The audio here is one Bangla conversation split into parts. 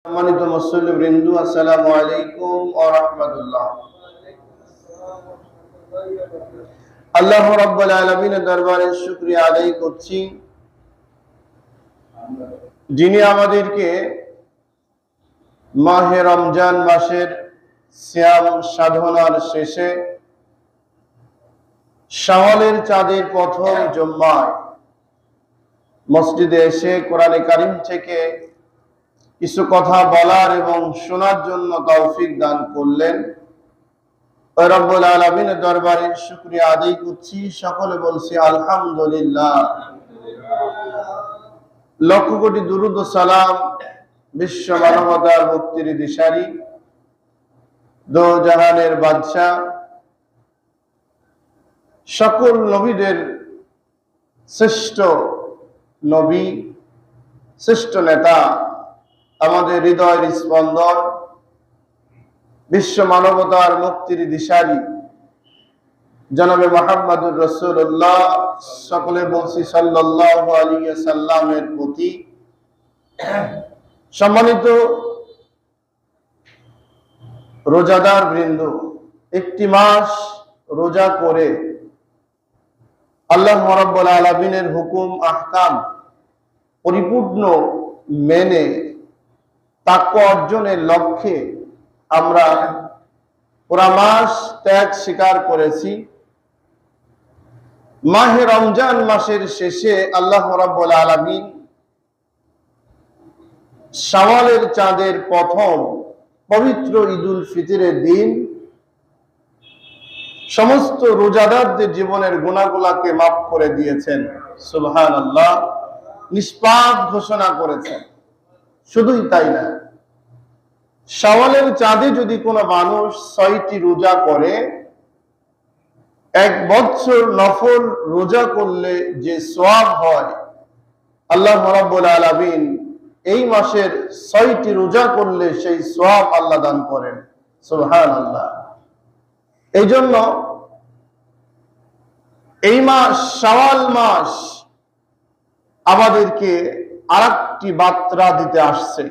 সম্মানিত মুসল্লিবৃন্দ, আসসালামু আলাইকুম ওয়া রাহমাতুল্লাহ। আল্লাহ রাব্বুল আলামিনের দরবারে শুকরিয়া আদায় করছি, যিনি আমাদেরকে মাহে রমজান মাসের সিয়াম সাধনার শেষে শাওয়ালের চাঁদের প্রথম জুম্মায় মসজিদে এসে কোরআনে কারীম থেকে কিছু কথা বলার এবং শোনার জন্য তৌফিক দান করলেন। রব্বুল আলামিনের দরবারে শুকরিয়া আদায় করছি, সকলে বলছি আলহামদুলিল্লাহ। লক্ষ কোটি দুরূদ ও সালাম বিশ্ব মানবতার মুক্তির দিশারি, দো জাহানের বাদশা, সকল নবীদের শ্রেষ্ঠ নবী, শ্রেষ্ঠ নেতা, আমাদের হৃদয়ের স্পন্দন, বিশ্ব মানবতার মুক্তির দিশারি জনাবে মুহাম্মদুর রাসূলুল্লাহ, সকলে বলছি সাল্লাল্লাহু আলাইহি সাল্লামের প্রতি। সম্মানিত রোজাদার বৃন্দ, একটি মাস রোজা করে আল্লাহ রাব্বুল আলামিনের হুকুম আহকাম পরিপূর্ণ মেনে তাকওয়া অর্জনের লক্ষ্যে আমরা পুরা মাস ত্যাগ স্বীকার করেছি। মাহে রমজান মাসের শেষে আল্লাহ রাব্বুল আলামিন শাওয়ালের চাঁদের প্রথম পবিত্র ঈদুল ফিতরের দিন সমস্ত রোজাদারদের জীবনের গুনাহগুলোকে মাফ করে দিয়েছেন। সুবহানাল্লাহ, নিষ্পাপ ঘোষণা করেছেন। শুধুই তাই না, শাওয়ালের চাঁদে যদি কোনো মানুষ ৬টি রোজা করে, ১ বছর নফল রোজা করলে যে সওয়াব হয়, আল্লাহ রাব্বুল আলামিন এই মাসের ৬টি রোজা করলে সেই সওয়াব আল্লাহ দান করেন। সুবহানাল্লাহ। এই জন্য এই মাস শাওয়াল মাস আমাদেরকে আরেকটি বার্তা দিতে আসছে।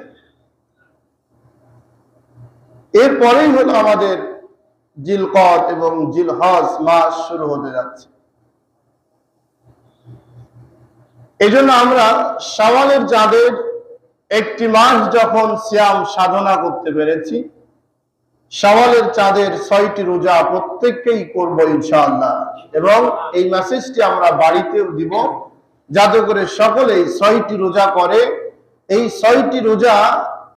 এরপরেই হলো আমাদের জিলকদ এবং জিলহজ মাস শুরু হতে যাচ্ছে। এই জন্য আমরা শাওয়ালের চাঁদের একটি মাস যখন সিয়াম সাধনা করতে পেরেছি, শাওয়ালের চাঁদের ৬টি রোজা প্রত্যেককেই করব ইনশাআল্লাহ, এবং এই মেসেজটি আমরা বাড়িতেও দিব, যাতে করে সকলেই ৬টি রোজা করে। এই ৬টি রোজা